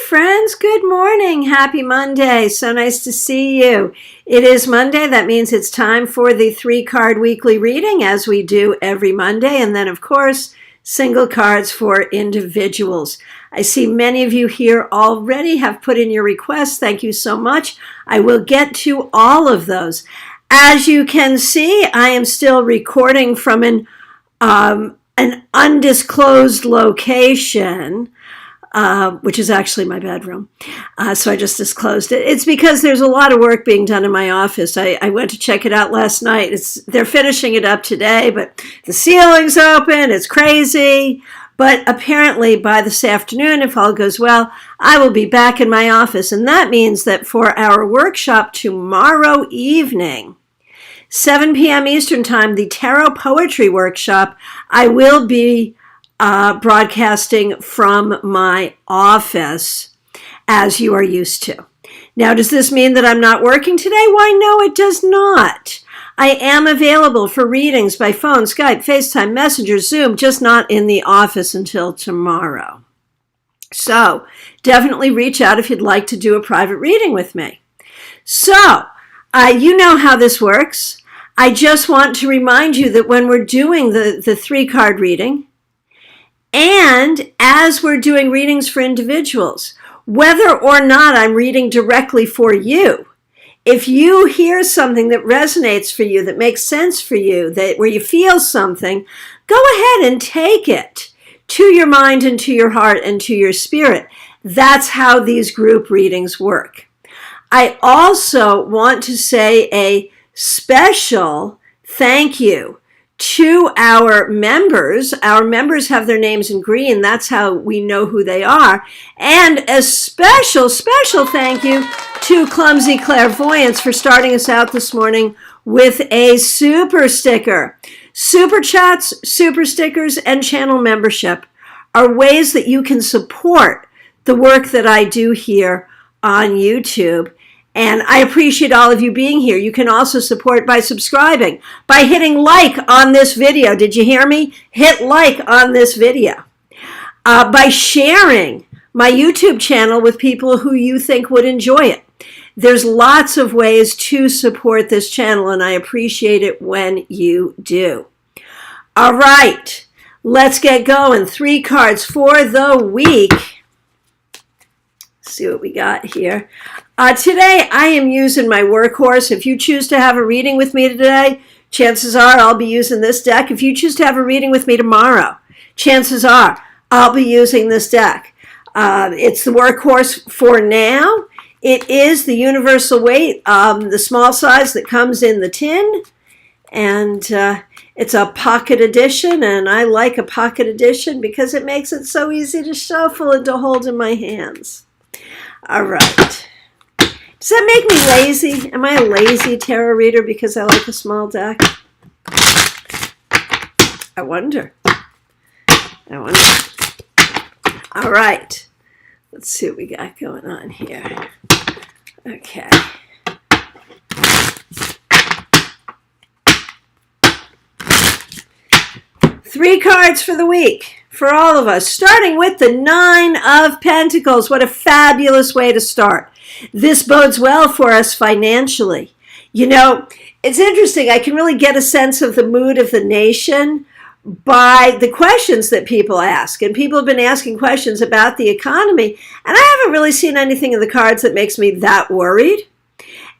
friends. Good morning. Happy Monday. So nice to see you. It is Monday. That means it's time for the 3-card weekly reading, as we do every Monday. And then, of course, single cards for individuals. I see many of you here already have put in your requests. Thank you so much. I will get to all of those. As you can see, I am still recording from an undisclosed location, which is actually my bedroom. So I just disclosed it. It's because there's a lot of work being done in my office. I went to check it out last night. They're finishing it up today, but the ceiling's open. It's crazy. But apparently by this afternoon, if all goes well, I will be back in my office. And that means that for our workshop tomorrow evening, 7 p.m. Eastern Time, the Tarot Poetry Workshop, I will be broadcasting from my office, as you are used to. Now, does this mean that I'm not working today? Why, no, it does not. I am available for readings by phone, Skype, FaceTime, Messenger, Zoom, just not in the office until tomorrow. So definitely reach out if you'd like to do a private reading with me. So you know how this works. I just want to remind you that when we're doing the 3-card reading, and as we're doing readings for individuals, whether or not I'm reading directly for you, if you hear something that resonates for you, that makes sense for you, where you feel something, go ahead and take it to your mind and to your heart and to your spirit. That's how these group readings work. I also want to say a special thank you to our members. Our members have their names in green. That's how we know who they are. And a special thank you to Clumsy Clairvoyance for starting us out this morning with a super sticker. Super chats, super stickers, and channel membership are ways that you can support the work that I do here on YouTube. And I appreciate all of you being here. You can also support by subscribing, by hitting like on this video. Did you hear me? Hit like on this video. By sharing my YouTube channel with people who you think would enjoy it. There's lots of ways to support this channel, and I appreciate it when you do. All right, let's get going. 3 cards for the week. Let's see what we got here. Today, I am using my workhorse. If you choose to have a reading with me today, chances are I'll be using this deck. If you choose to have a reading with me tomorrow, chances are I'll be using this deck. It's the workhorse for now. It is the universal weight, the small size that comes in the tin. And it's a pocket edition, and I like a pocket edition because it makes it so easy to shuffle and to hold in my hands. All right. Does that make me lazy? Am I a lazy tarot reader because I like a small deck? I wonder. All right. Let's see what we got going on here. Okay. Three cards for the week for all of us, starting with the 9 of Pentacles. What a fabulous way to start. This bodes well for us financially. You know, it's interesting. I can really get a sense of the mood of the nation by the questions that people ask. And people have been asking questions about the economy. And I haven't really seen anything in the cards that makes me that worried.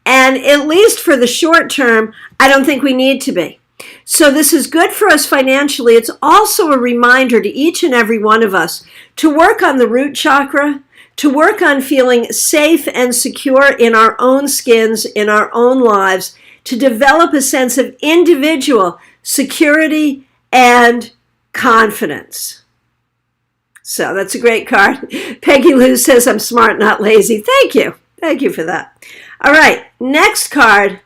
And at least for the short term, I don't think we need to be. So this is good for us financially. It's also a reminder to each and every one of us to work on the root chakra, to work on feeling safe and secure in our own skins, in our own lives, to develop a sense of individual security and confidence. So that's a great card. Peggy Lou says, I'm smart, not lazy. Thank you. Thank you for that. All right, next card.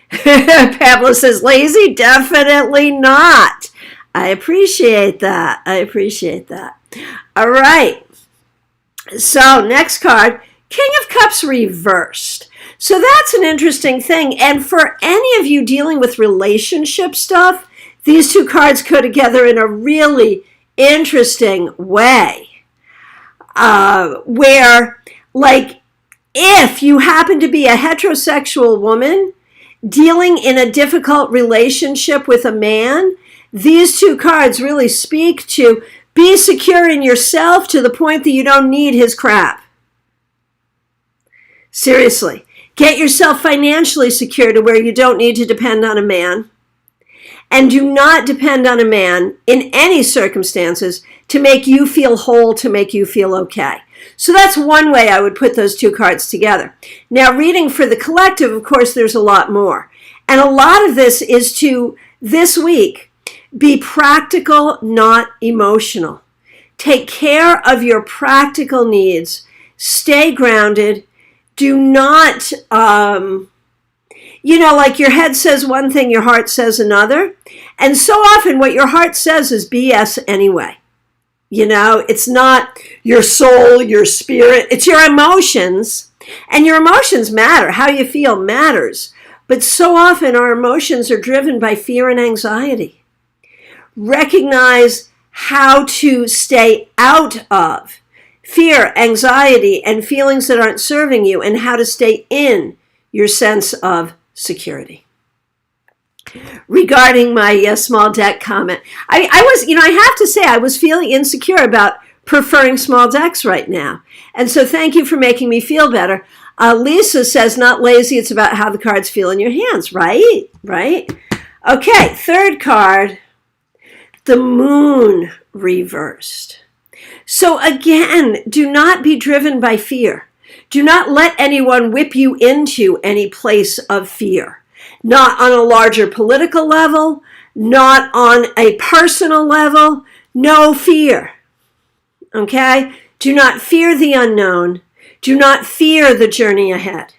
Pamela says, lazy? Definitely not. I appreciate that. All right. So next card, King of Cups reversed. So that's an interesting thing. And for any of you dealing with relationship stuff, these two cards go together in a really interesting way. where, like, if you happen to be a heterosexual woman dealing in a difficult relationship with a man, these two cards really speak to be secure in yourself to the point that you don't need his crap. Seriously. Get yourself financially secure to where you don't need to depend on a man. And do not depend on a man in any circumstances to make you feel whole, to make you feel okay. So that's one way I would put those two cards together. Now, reading for the collective, of course, there's a lot more. And a lot of this is to, this week, be practical, not emotional. Take care of your practical needs. Stay grounded. Do not, like your head says one thing, your heart says another. And so often what your heart says is BS anyway. It's not your soul, your spirit. It's your emotions. And your emotions matter. How you feel matters. But so often our emotions are driven by fear and anxiety. Recognize how to stay out of fear, anxiety, and feelings that aren't serving you, and how to stay in your sense of security. Regarding my small deck comment, I have to say I was feeling insecure about preferring small decks right now. And so thank you for making me feel better. Lisa says, not lazy, it's about how the cards feel in your hands. Right? Okay, third card, the Moon reversed. So again, do not be driven by fear. Do not let anyone whip you into any place of fear. Not on a larger political level, not on a personal level, no fear. Okay? Do not fear the unknown. Do not fear the journey ahead.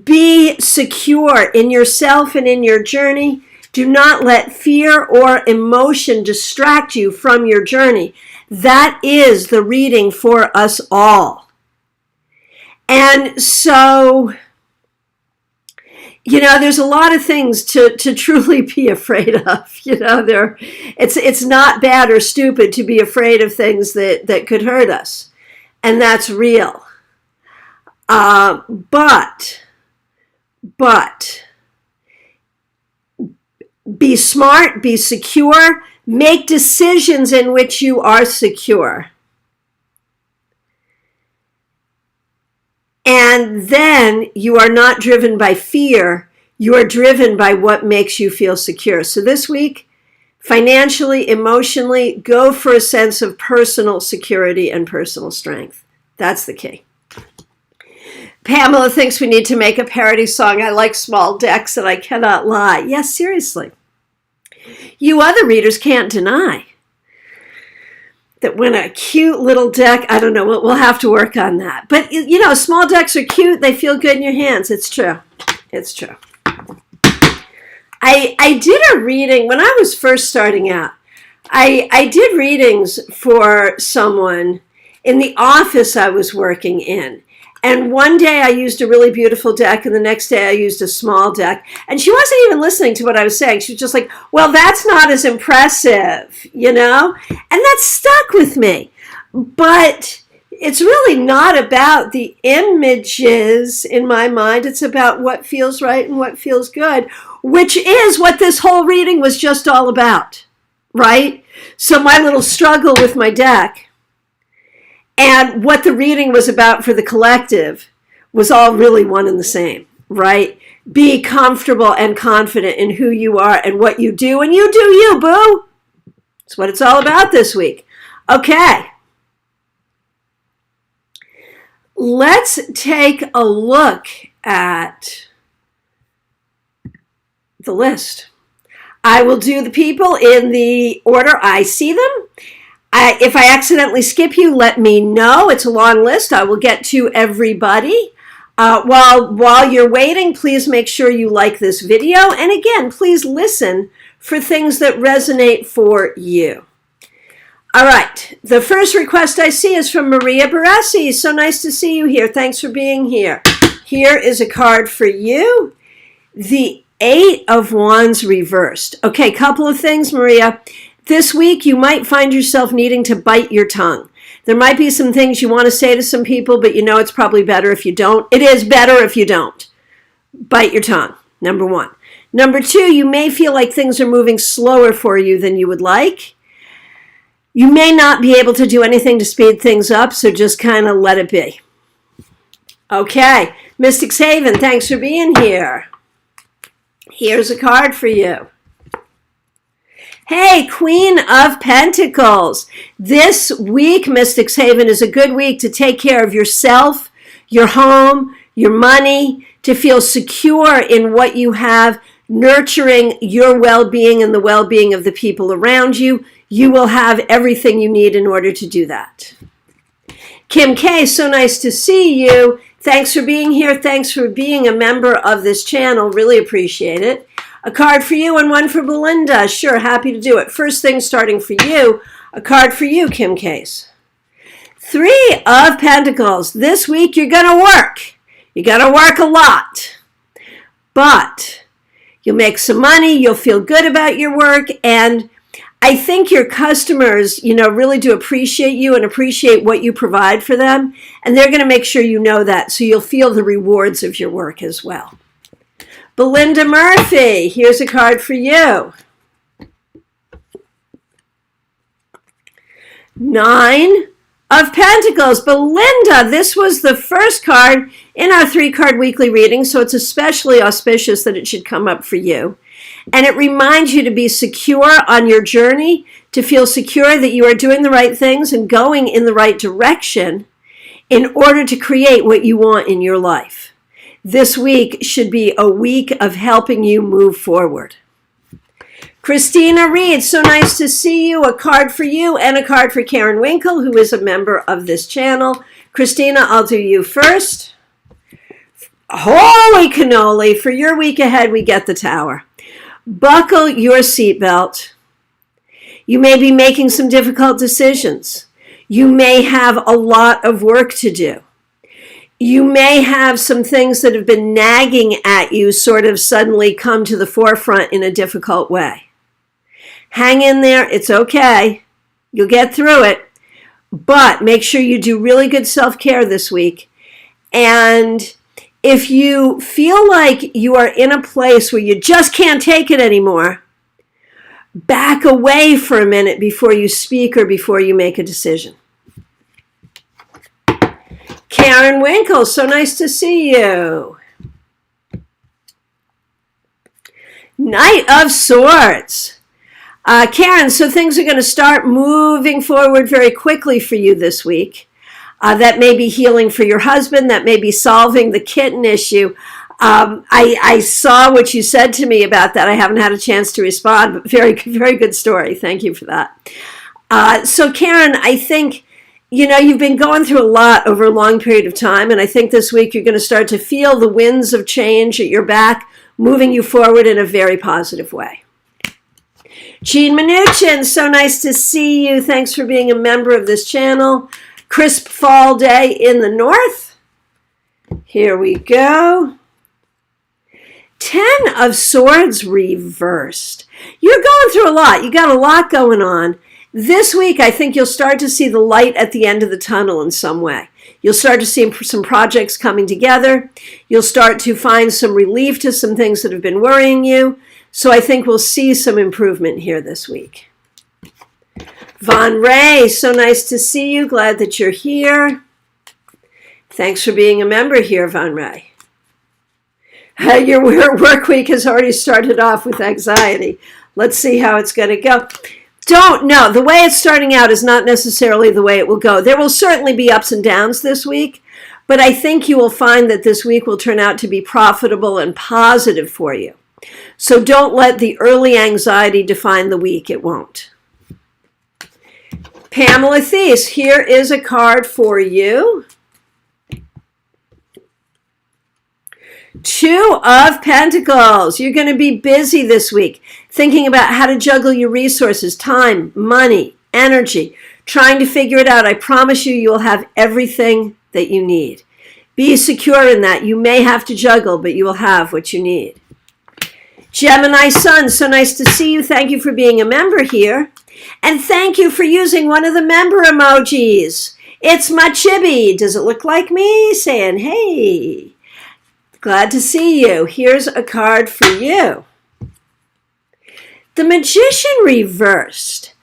Be secure in yourself and in your journey. Do not let fear or emotion distract you from your journey. That is the reading for us all. And so, there's a lot of things to truly be afraid of. It's not bad or stupid to be afraid of things that could hurt us. And that's real. But be smart, be secure, make decisions in which you are secure. And then you are not driven by fear, you are driven by what makes you feel secure. So this week, financially, emotionally, go for a sense of personal security and personal strength. That's the key. Pamela thinks we need to make a parody song. I like small decks and I cannot lie. Yes, seriously. You other readers can't deny that when a cute little deck, I don't know, we'll have to work on that. But, small decks are cute. They feel good in your hands. It's true. It's true. I did a reading when I was first starting out. I did readings for someone in the office I was working in. And one day I used a really beautiful deck, and the next day I used a small deck. And she wasn't even listening to what I was saying. She was just like, well, that's not as impressive, And that stuck with me. But it's really not about the images in my mind. It's about what feels right and what feels good, which is what this whole reading was just all about, right? So my little struggle with my deck and what the reading was about for the collective was all really one and the same, right? Be comfortable and confident in who you are and what you do, and you do you, boo. That's what it's all about this week. Okay. Let's take a look at the list. I will do the people in the order I see them. If I accidentally skip you, let me know. It's a long list. I will get to everybody. While you're waiting, please make sure you like this video. And again, please listen for things that resonate for you. All right. The first request I see is from Maria Barassi. So nice to see you here. Thanks for being here. Here is a card for you. The 8 of Wands reversed. Okay, couple of things, Maria. This week, you might find yourself needing to bite your tongue. There might be some things you want to say to some people, but you know it's probably better if you don't. It is better if you don't. Bite your tongue, number one. Number two, you may feel like things are moving slower for you than you would like. You may not be able to do anything to speed things up, so just kind of let it be. Okay, Mystics Haven, thanks for being here. Here's a card for you. Hey, Queen of Pentacles. This week, Mystics Haven, is a good week to take care of yourself, your home, your money, to feel secure in what you have, nurturing your well-being and the well-being of the people around you. You will have everything you need in order to do that. Kim K, so nice to see you. Thanks for being here. Thanks for being a member of this channel. Really appreciate it. A card for you and one for Belinda. Sure, happy to do it. First thing starting for you, a card for you, Kim Case. 3 of Pentacles. This week you're going to work. You're going to work a lot. But you'll make some money. You'll feel good about your work. And I think your customers, really do appreciate you and appreciate what you provide for them. And they're going to make sure you know that. So you'll feel the rewards of your work as well. Belinda Murphy, here's a card for you. 9 of Pentacles. Belinda, this was the first card in our 3-card weekly reading, so it's especially auspicious that it should come up for you. And it reminds you to be secure on your journey, to feel secure that you are doing the right things and going in the right direction in order to create what you want in your life. This week should be a week of helping you move forward. Christina Reed, so nice to see you. A card for you and a card for Karen Winkle, who is a member of this channel. Christina, I'll do you first. Holy cannoli, for your week ahead, we get the Tower. Buckle your seatbelt. You may be making some difficult decisions. You may have a lot of work to do. You may have some things that have been nagging at you sort of suddenly come to the forefront in a difficult way. Hang in there. It's okay. You'll get through it. But make sure you do really good self-care this week. And if you feel like you are in a place where you just can't take it anymore, back away for a minute before you speak or before you make a decision. Karen Winkle, so nice to see you. Knight of Swords. Karen, so things are going to start moving forward very quickly for you this week. That may be healing for your husband. That may be solving the kitten issue. I saw what you said to me about that. I haven't had a chance to respond, but very, very good story. Thank you for that. So Karen, I think, you've been going through a lot over a long period of time, and I think this week you're going to start to feel the winds of change at your back, moving you forward in a very positive way. Jean Mnuchin, so nice to see you. Thanks for being a member of this channel. Crisp fall day in the north. Here we go. 10 of Swords reversed. You're going through a lot. You got a lot going on. This week, I think you'll start to see the light at the end of the tunnel in some way. You'll start to see some projects coming together. You'll start to find some relief to some things that have been worrying you. So I think we'll see some improvement here this week. Von Ray, so nice to see you. Glad that you're here. Thanks for being a member here, Von Ray. Your work week has already started off with anxiety. Let's see how it's going to go. Don't know. The way it's starting out is not necessarily the way it will go. There will certainly be ups and downs this week, but I think you will find that this week will turn out to be profitable and positive for you. So don't let the early anxiety define the week. It won't. Pamela Thies, here is a card for you. 2 of Pentacles. You're going to be busy this week, thinking about how to juggle your resources, time, money, energy, trying to figure it out. I promise you, you'll have everything that you need. Be secure in that. You may have to juggle, but you will have what you need. Gemini Sun, so nice to see you. Thank you for being a member here. And thank you for using one of the member emojis. It's my chibi. Does it look like me? Saying, hey, glad to see you. Here's a card for you. The Magician reversed.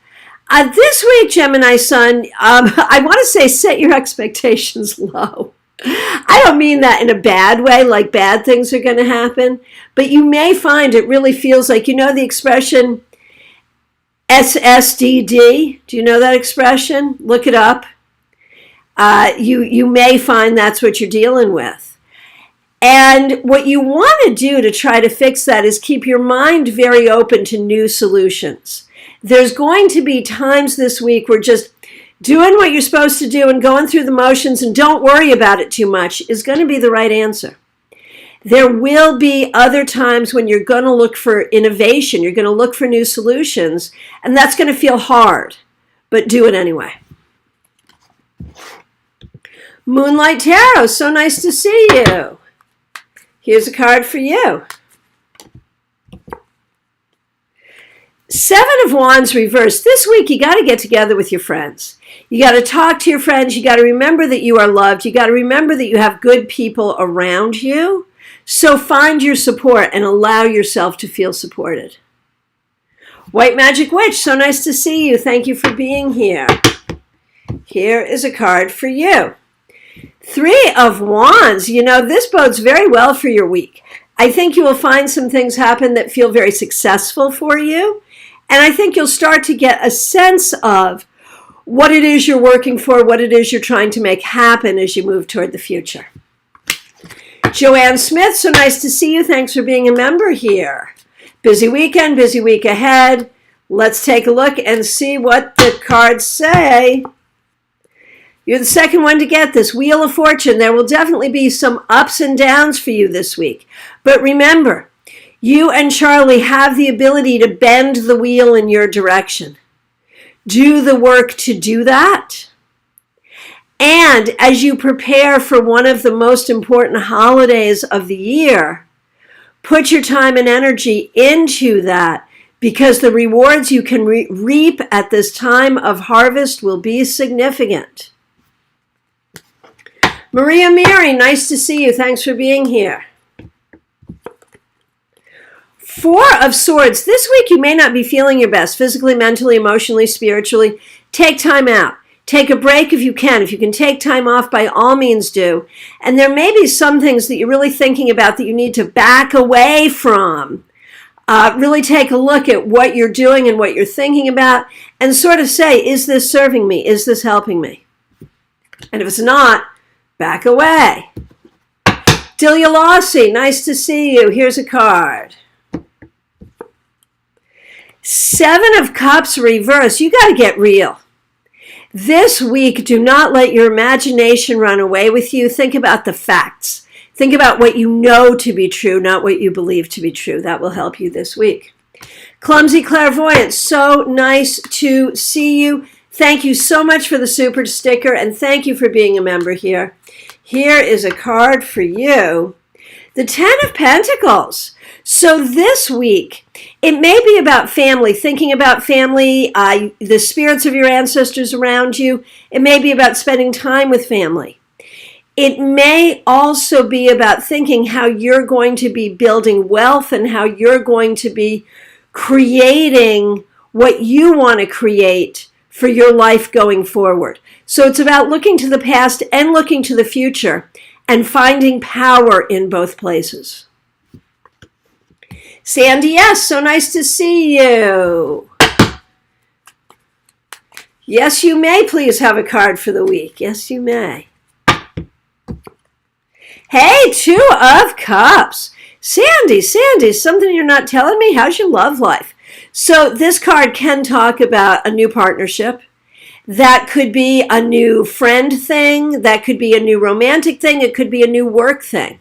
This week, Gemini Sun, I want to say set your expectations low. I don't mean that in a bad way, like bad things are going to happen, but you may find it really feels like, you know the expression SSDD? Do you know that expression? Look it up. You may find that's what you're dealing with. And what you want to do to try to fix that is keep your mind very open to new solutions. There's going to be times this week where just doing what you're supposed to do and going through the motions and don't worry about it too much is going to be the right answer. There will be other times when you're going to look for innovation, you're going to look for new solutions, and that's going to feel hard, but do it anyway. Moonlight Tarot, so nice to see you. Here's a card for you. Seven of Wands reversed. This week, you got to get together with your friends. You got to talk to your friends. You got to remember that you are loved. You got to remember that you have good people around you. So find your support and allow yourself to feel supported. White Magic Witch, so nice to see you. Thank you for being here. Here is a card for you. Three of Wands. You know, this bodes very well for your week. I think you will find some things happen that feel very successful for you. And I think you'll start to get a sense of what it is you're working for, what it is you're trying to make happen as you move toward the future. Joanne Smith, so nice to see you. Thanks for being a member here. Busy weekend, busy week ahead. Let's take a look and see what the cards say. You're the second one to get this. Wheel of Fortune. There will definitely be some ups and downs for you this week. But remember, you and Charlie have the ability to bend the wheel in your direction. Do the work to do that. And as you prepare for one of the most important holidays of the year, put your time and energy into that, because the rewards you can reap at this time of harvest will be significant. Maria Mary, nice to see you. Thanks for being here. Four of Swords. This week you may not be feeling your best physically, mentally, emotionally, spiritually. Take time out. Take a break if you can. If you can take time off, by all means do. And there may be some things that you're really thinking about that you need to back away from. Really take a look at what you're doing and what you're thinking about and sort of say, is this serving me? Is this helping me? And if it's not, back away. Delia Lossie, nice to see you. Here's a card. Seven of Cups reverse. You got to get real. This week, do not let your imagination run away with you. Think about the facts. Think about what you know to be true, not what you believe to be true. That will help you this week. Clumsy Clairvoyant, so nice to see you. Thank you so much for the super sticker, and thank you for being a member here. Here is a card for you. The Ten of Pentacles. So this week, it may be about family, thinking about family, the spirits of your ancestors around you. It may be about spending time with family. It may also be about thinking how you're going to be building wealth and how you're going to be creating what you want to create for your life going forward. So it's about looking to the past and looking to the future and finding power in both places. Sandy, yes, so nice to see you. Yes, you may please have a card for the week. Yes, you may. Hey, Two of Cups. Sandy, something you're not telling me? How's your love life? So this card can talk about a new partnership. That could be a new friend thing. That could be a new romantic thing. It could be a new work thing.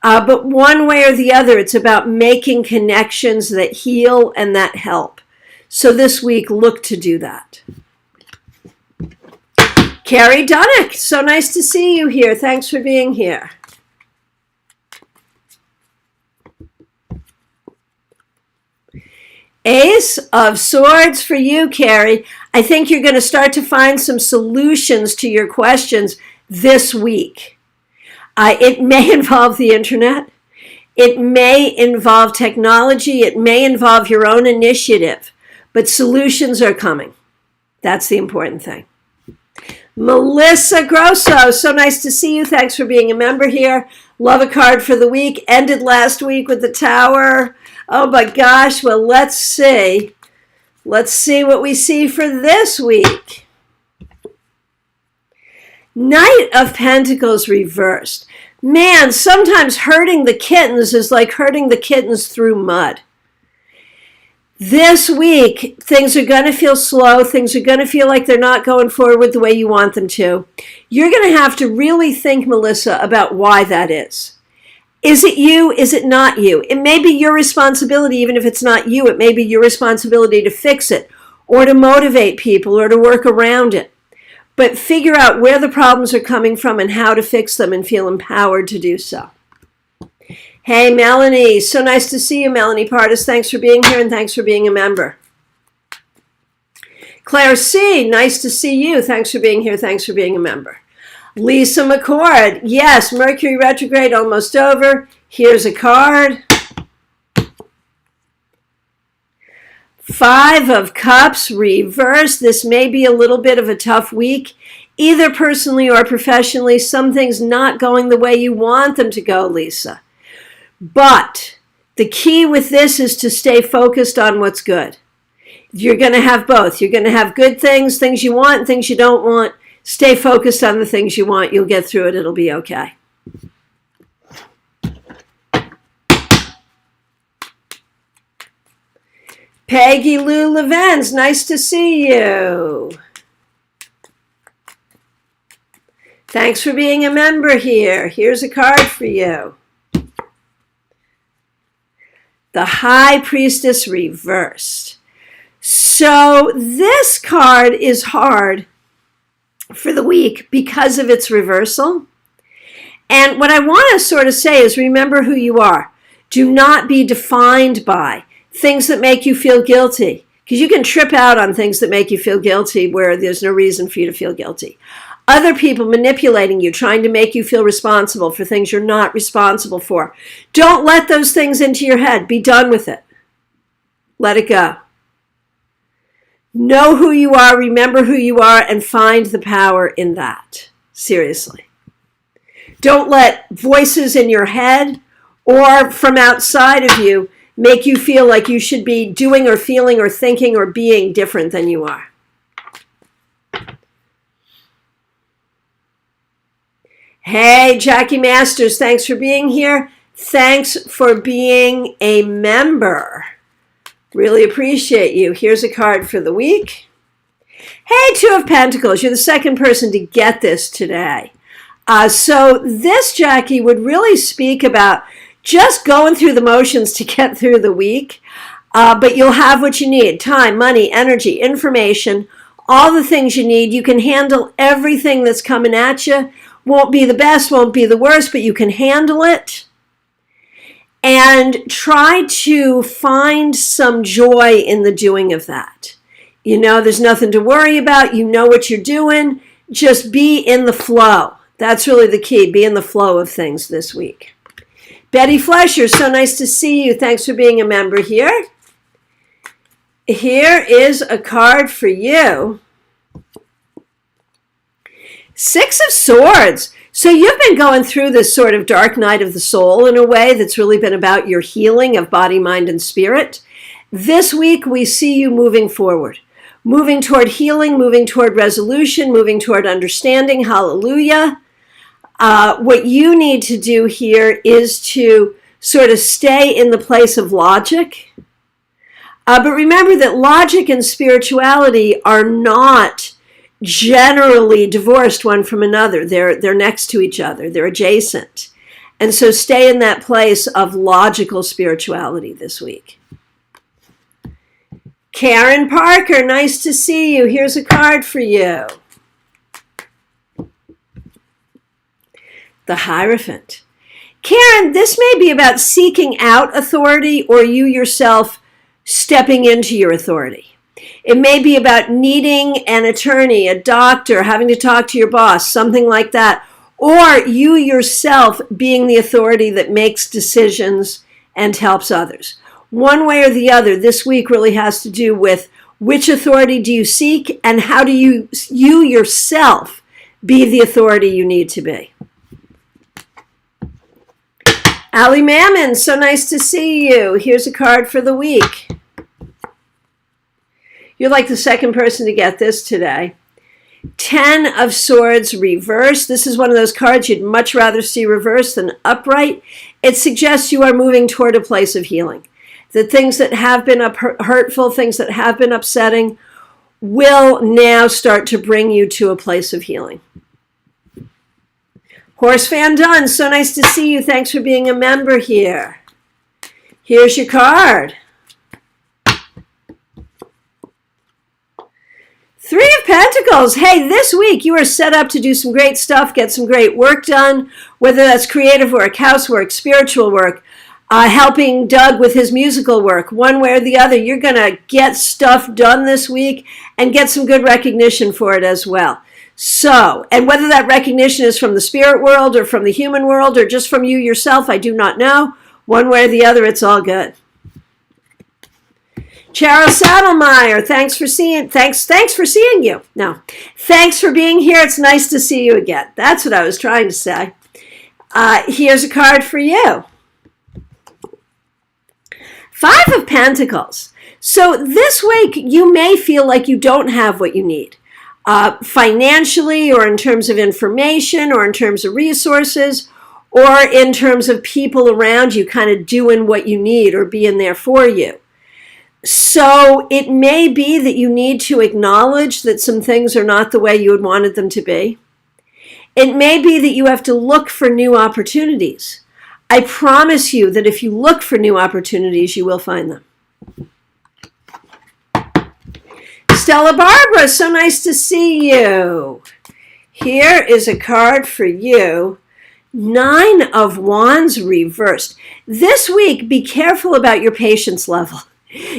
But one way or the other, it's about making connections that heal and that help. So this week, look to do that. Carrie Dunnick, so nice to see you here. Thanks for being here. Ace of Swords for you, Carrie. I think you're going to start to find some solutions to your questions this week. It may involve the internet. It may involve technology. It may involve your own initiative. But solutions are coming. That's the important thing. Melissa Grosso, so nice to see you. Thanks for being a member here. Love a card for the week. Ended last week with the Tower. Oh my gosh. Well, let's see. Let's see what we see for this week. Knight of Pentacles reversed. Man, sometimes hurting the kittens is like hurting the kittens through mud. This week, things are going to feel slow. Things are going to feel like they're not going forward the way you want them to. You're going to have to really think, Melissa, about why that is. Is it you? Is it not you? It may be your responsibility, even if it's not you. It may be your responsibility to fix it or to motivate people or to work around it. But figure out where the problems are coming from and how to fix them and feel empowered to do so. Hey, Melanie. So nice to see you, Melanie Partis. Thanks for being here and thanks for being a member. Claire C. Nice to see you. Thanks for being here. Thanks for being a member. Lisa McCord. Yes, Mercury retrograde almost over. Here's a card. 5 of Cups reversed. This may be a little bit of a tough week, either personally or professionally. Some things not going the way you want them to go, Lisa. But the key with this is to stay focused on what's good. You're going to have both. You're going to have good things, things you want, things you don't want. Stay focused on the things you want. You'll get through it. It'll be okay. Peggy Lou Levens, nice to see you. Thanks for being a member here. Here's a card for you. The High Priestess reversed. So this card is hard for the week because of its reversal. And what I want to sort of say is remember who you are. Do not be defined by things that make you feel guilty, because you can trip out on things that make you feel guilty where there's no reason for you to feel guilty. Other people manipulating you, trying to make you feel responsible for things you're not responsible for. Don't let those things into your head. Be done with it. Let it go. Know who you are, remember who you are, and find the power in that. Seriously. Don't let voices in your head or from outside of you make you feel like you should be doing or feeling or thinking or being different than you are. Hey, Jackie Masters, thanks for being here. Thanks for being a member. Really appreciate you. Here's a card for the week. Hey, 2 of Pentacles, you're the second person to get this today. So this, Jackie, would really speak about just going through the motions to get through the week. But you'll have what you need: time, money, energy, information, all the things you need. You can handle everything that's coming at you. Won't be the best, won't be the worst, but you can handle it. And try to find some joy in the doing of that. You know, there's nothing to worry about. You know what you're doing. Just be in the flow. That's really the key. Be in the flow of things this week. Betty Flesher, so nice to see you. Thanks for being a member here. Here is a card for you. 6 of Swords. So you've been going through this sort of dark night of the soul in a way that's really been about your healing of body, mind, and spirit. This week, we see you moving forward, moving toward healing, moving toward resolution, moving toward understanding. Hallelujah. What you need to do here is to sort of stay in the place of logic. But remember that logic and spirituality are not generally divorced one from another. They're next to each other. They're adjacent. And so stay in that place of logical spirituality this week. Karen Parker, nice to see you. Here's a card for you. The Hierophant. Karen, this may be about seeking out authority or you yourself stepping into your authority. It may be about needing an attorney, a doctor, having to talk to your boss, something like that. Or you yourself being the authority that makes decisions and helps others. One way or the other, this week really has to do with which authority do you seek and how do you yourself be the authority you need to be. Ali Mammon, so nice to see you. Here's a card for the week. You're like the second person to get this today. 10 of Swords reversed. This is one of those cards you'd much rather see reversed than upright. It suggests you are moving toward a place of healing. The things that have been hurtful, things that have been upsetting, will now start to bring you to a place of healing. Horse Van Dunn, so nice to see you. Thanks for being a member here. Here's your card. 3 of Pentacles. Hey, this week you are set up to do some great stuff, get some great work done, whether that's creative work, housework, spiritual work, helping Doug with his musical work. One way or the other, you're going to get stuff done this week and get some good recognition for it as well. So, and whether that recognition is from the spirit world or from the human world or just from you yourself, I do not know. One way or the other, it's all good. Cheryl Saddlemeyer, thanks for seeing you. No, thanks for being here. It's nice to see you again. That's what I was trying to say. Here's a card for you. 5 of Pentacles. So this week, you may feel like you don't have what you need. Financially, or in terms of information, or in terms of resources, or in terms of people around you kind of doing what you need or being there for you. So it may be that you need to acknowledge that some things are not the way you had wanted them to be. It may be that you have to look for new opportunities. I promise you that if you look for new opportunities, you will find them. Stella Barbara, so nice to see you. Here is a card for you. 9 of Wands reversed. This week, be careful about your patience level.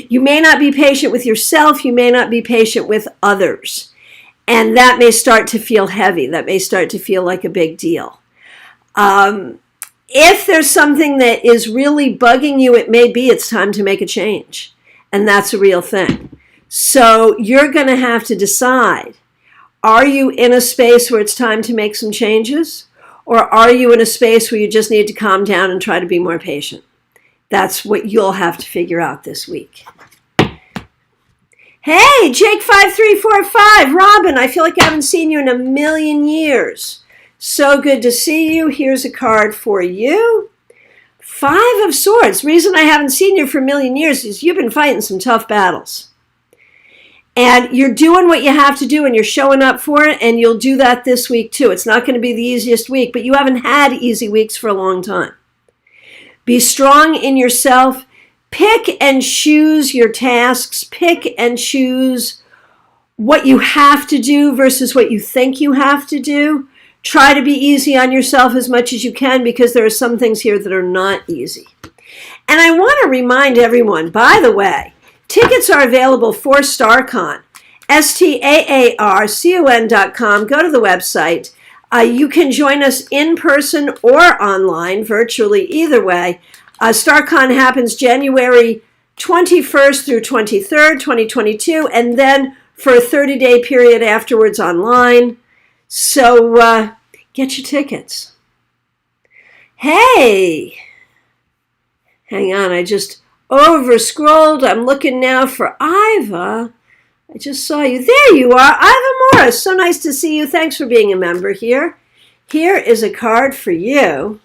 You may not be patient with yourself. You may not be patient with others. And that may start to feel heavy. That may start to feel like a big deal. If there's something that is really bugging you, it may be it's time to make a change. And that's a real thing. So you're going to have to decide, are you in a space where it's time to make some changes? Or are you in a space where you just need to calm down and try to be more patient? That's what you'll have to figure out this week. Hey, Jake5345, Robin, I feel like I haven't seen you in a million years. So good to see you. Here's a card for you. 5 of Swords. Reason I haven't seen you for a million years is you've been fighting some tough battles. And you're doing what you have to do and you're showing up for it, and you'll do that this week too. It's not going to be the easiest week, but you haven't had easy weeks for a long time. Be strong in yourself. Pick and choose your tasks. Pick and choose what you have to do versus what you think you have to do. Try to be easy on yourself as much as you can, because there are some things here that are not easy. And I want to remind everyone, by the way, tickets are available for StarCon, STAARCON.com. Go to the website. You can join us in person or online, virtually, either way. StarCon happens January 21st through 23rd, 2022, and then for a 30-day period afterwards online. So get your tickets. Hey! Hang on, I just over-scrolled. I'm looking now for Iva. I just saw you. There you are, Iva Morris. So nice to see you. Thanks for being a member here. Here is a card for you.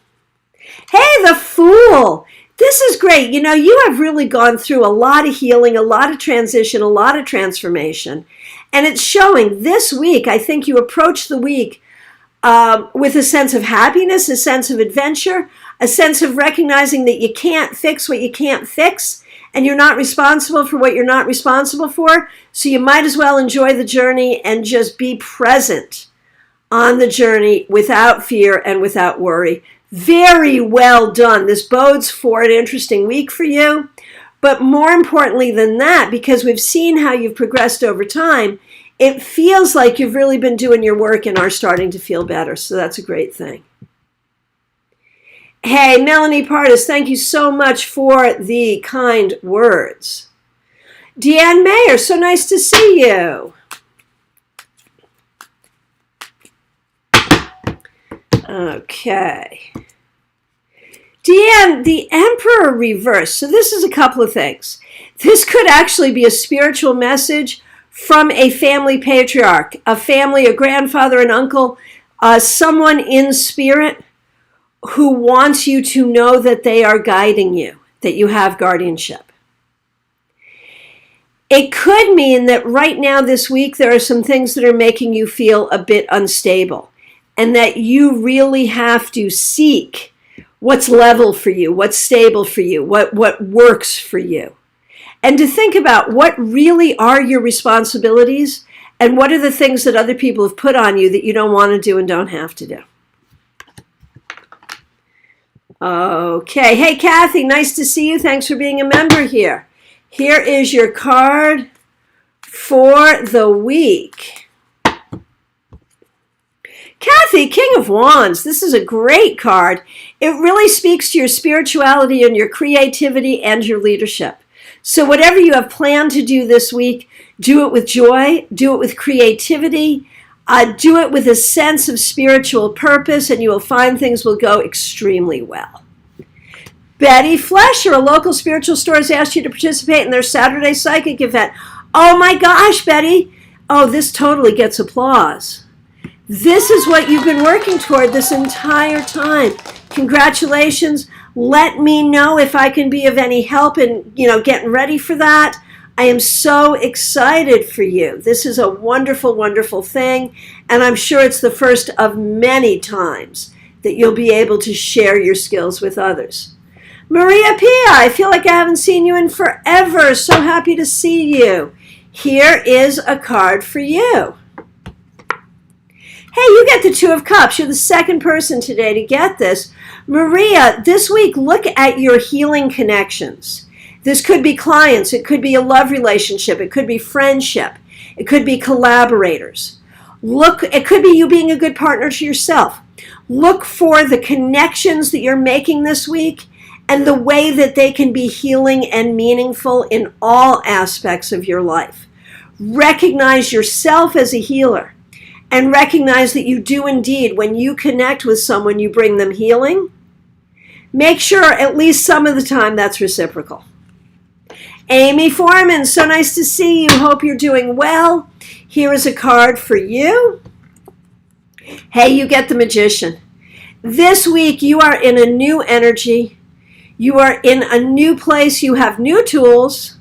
Hey, the Fool. This is great. You know, you have really gone through a lot of healing, a lot of transition, a lot of transformation. And it's showing this week. I think you approach the week with a sense of happiness, a sense of adventure, a sense of recognizing that you can't fix what you can't fix, and you're not responsible for what you're not responsible for. So you might as well enjoy the journey and just be present on the journey without fear and without worry. Very well done. This bodes for an interesting week for you. But more importantly than that, because we've seen how you've progressed over time, it feels like you've really been doing your work and are starting to feel better. So that's a great thing. Hey, Melanie Partis, thank you so much for the kind words. Deanne Mayer, so nice to see you. Okay. Deanne, the Emperor reversed. So this is a couple of things. This could actually be a spiritual message from a family patriarch, a family, a grandfather, an uncle, someone in spirit who wants you to know that they are guiding you, that you have guardianship. It could mean that right now this week there are some things that are making you feel a bit unstable and that you really have to seek what's level for you, what's stable for you, what works for you. And to think about what really are your responsibilities and what are the things that other people have put on you that you don't want to do and don't have to do. Okay. Hey, Kathy, nice to see you. Thanks for being a member here. Here is your card for the week. Kathy, King of Wands, this is a great card. It really speaks to your spirituality and your creativity and your leadership. So whatever you have planned to do this week, do it with joy, do it with creativity, do it with a sense of spiritual purpose, and you will find things will go extremely well. Betty Flesher, a local spiritual store, has asked you to participate in their Saturday Psychic event. Oh my gosh, Betty. Oh, this totally gets applause. This is what you've been working toward this entire time. Congratulations. Let me know if I can be of any help in, getting ready for that. I am so excited for you. This is a wonderful, wonderful thing, and I'm sure it's the first of many times that you'll be able to share your skills with others. Maria Pia, I feel like I haven't seen you in forever. So happy to see you. Here is a card for you. Hey, you get the Two of Cups. You're the second person today to get this. Maria, this week, look at your healing connections. This could be clients. It could be a love relationship. It could be friendship. It could be collaborators. It could be you being a good partner to yourself. Look for the connections that you're making this week and the way that they can be healing and meaningful in all aspects of your life. Recognize yourself as a healer. And recognize that you do indeed, when you connect with someone, you bring them healing. Make sure at least some of the time that's reciprocal. Amy Foreman, so nice to see you. Hope you're doing well. Here is a card for you. Hey, you get the Magician. This week you are in a new energy. You are in a new place. You have new tools.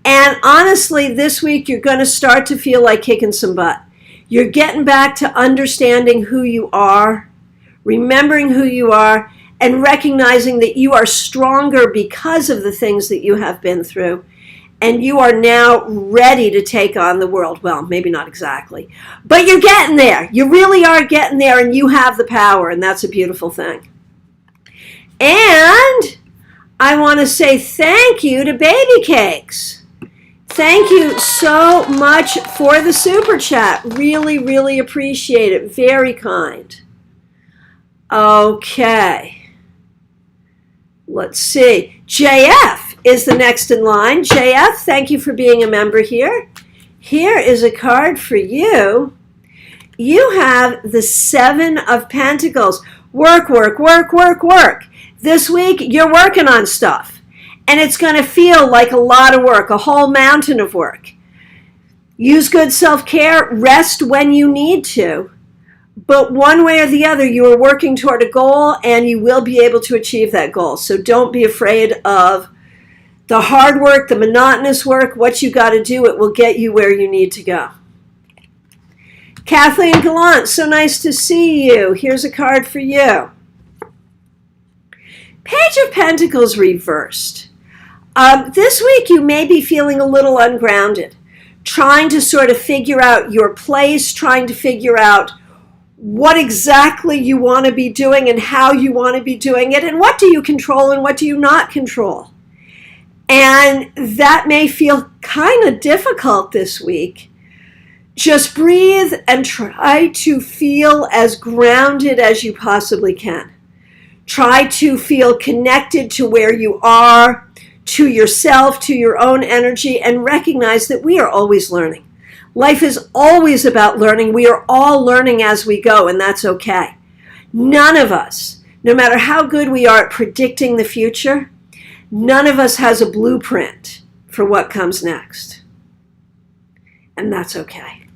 And honestly, this week you're going to start to feel like kicking some butt. You're getting back to understanding who you are, remembering who you are, and recognizing that you are stronger because of the things that you have been through. And you are now ready to take on the world. Well, maybe not exactly, but you're getting there. You really are getting there, and you have the power, and that's a beautiful thing. And I want to say thank you to Baby Cakes. Thank you so much for the super chat. Really, really appreciate it. Very kind. Okay. Let's see. JF is the next in line. JF, thank you for being a member here. Here is a card for you. You have the Seven of Pentacles. Work, work, work, work, work. This week, you're working on stuff. And it's going to feel like a lot of work, a whole mountain of work. Use good self-care, rest when you need to. But one way or the other, you are working toward a goal and you will be able to achieve that goal. So don't be afraid of the hard work, the monotonous work, what you got to do. It will get you where you need to go. Kathleen Gallant, so nice to see you. Here's a card for you. Page of Pentacles reversed. This week you may be feeling a little ungrounded, trying to sort of figure out your place, trying to figure out what exactly you want to be doing and how you want to be doing it, and what do you control and what do you not control. And that may feel kind of difficult this week. Just breathe and try to feel as grounded as you possibly can. Try to feel connected to where you are, to yourself, to your own energy, and recognize that we are always learning. Life is always about learning. We are all learning as we go, and that's okay. None of us, no matter how good we are at predicting the future, none of us has a blueprint for what comes next. And that's okay.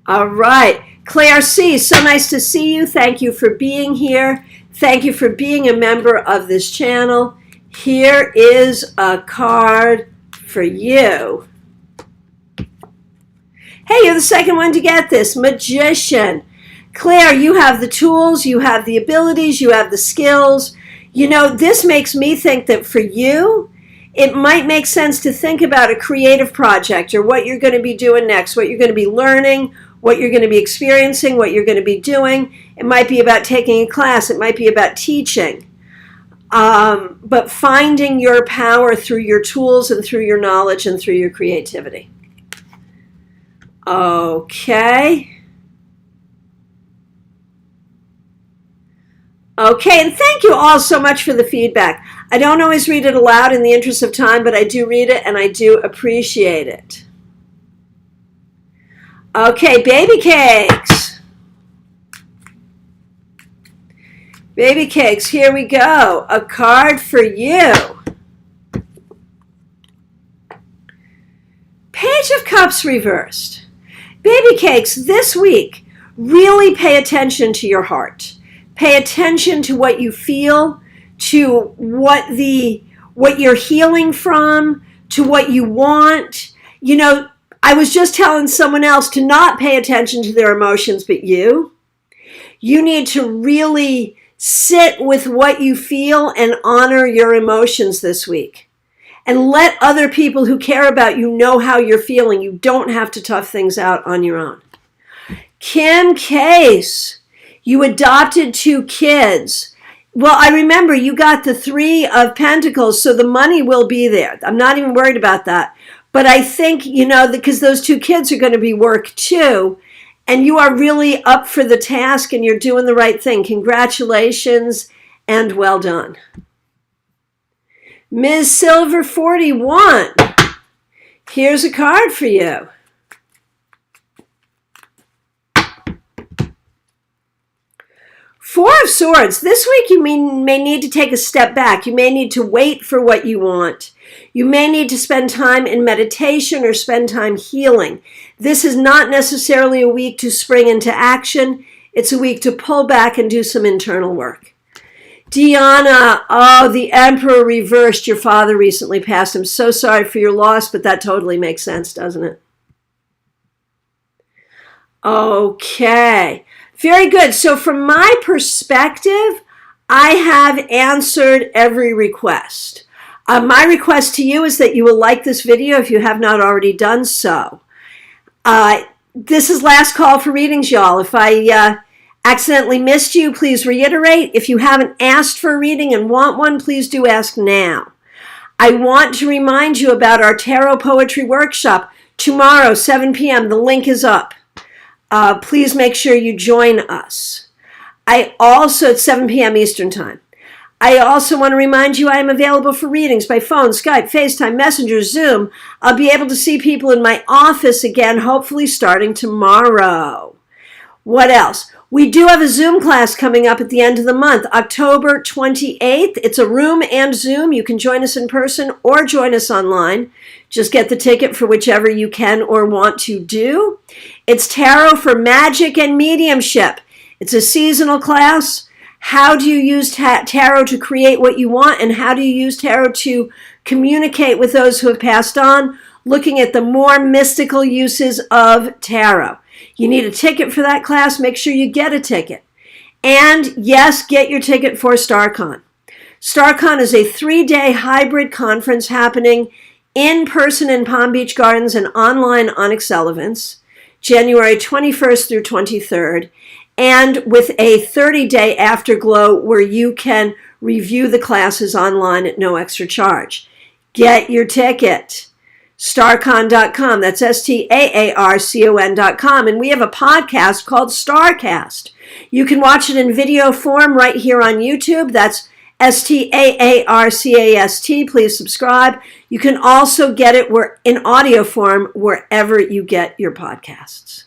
All right. Claire C., so nice to see you. Thank you for being here. Thank you for being a member of this channel. Here is a card for you. Hey, you're the second one to get this. Magician. Claire, you have the tools, you have the abilities, you have the skills. You know, this makes me think that for you, it might make sense to think about a creative project or what you're going to be doing next, what you're going to be learning, what you're going to be experiencing, what you're going to be doing. It might be about taking a class. It might be about teaching. But finding your power through your tools and through your knowledge and through your creativity. Okay. Okay, and thank you all so much for the feedback. I don't always read it aloud in the interest of time, but I do read it and I do appreciate it. Okay, baby cakes. Baby cakes, here we go. A card for you. Page of Cups reversed. Baby cakes, this week, really pay attention to your heart. Pay attention to what you feel, to what you're healing from, to what you want. You know, I was just telling someone else to not pay attention to their emotions, but you need to really sit with what you feel and honor your emotions this week. And let other people who care about you know how you're feeling. You don't have to tough things out on your own. Kim Case, you adopted 2 kids. Well, I remember you got the 3 of Pentacles, so the money will be there. I'm not even worried about that. But I think, you know, because those 2 kids are going to be work too, and you are really up for the task and you're doing the right thing. Congratulations and well done. Ms. Silver 41, here's a card for you. Four of Swords. This week you may need to take a step back. You may need to wait for what you want. You may need to spend time in meditation or spend time healing. This is not necessarily a week to spring into action. It's a week to pull back and do some internal work. Deanna, oh, the Emperor reversed. Your father recently passed. I'm so sorry for your loss, but that totally makes sense, doesn't it? Okay. Very good. So from my perspective, I have answered every request. My request to you is that you will like this video if you have not already done so. This is last call for readings, y'all. If I accidentally missed you, please reiterate. If you haven't asked for a reading and want one, please do ask now. I want to remind you about our Tarot Poetry Workshop tomorrow, 7 p.m. The link is up. Please make sure you join us. It's 7 p.m. Eastern Time. I also want to remind you I am available for readings by phone, Skype, FaceTime, Messenger, Zoom. I'll be able to see people in my office again, hopefully starting tomorrow. What else? We do have a Zoom class coming up at the end of the month, October 28th. It's a room and Zoom. You can join us in person or join us online. Just get the ticket for whichever you can or want to do. It's Tarot for Magic and Mediumship. It's a seasonal class. How do you use tarot to create what you want, and how do you use tarot to communicate with those who have passed on? Looking at the more mystical uses of tarot. You need a ticket for that class. Make sure you get a ticket. And yes, get your ticket for StarCon. StarCon is a 3-day hybrid conference happening in person in Palm Beach Gardens and online on Onyx Sullivan's, January 21st through 23rd, and with a 30-day afterglow where you can review the classes online at no extra charge. Get your ticket. Starcon.com. That's STAARCON.com. And we have a podcast called Starcast. You can watch it in video form right here on YouTube. That's STAARCAST. Please subscribe. You can also get it in audio form wherever you get your podcasts.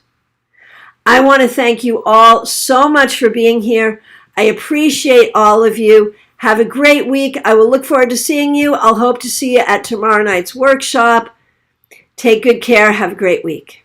I want to thank you all so much for being here. I appreciate all of you. Have a great week. I will look forward to seeing you. I'll hope to see you at tomorrow night's workshop. Take good care. Have a great week.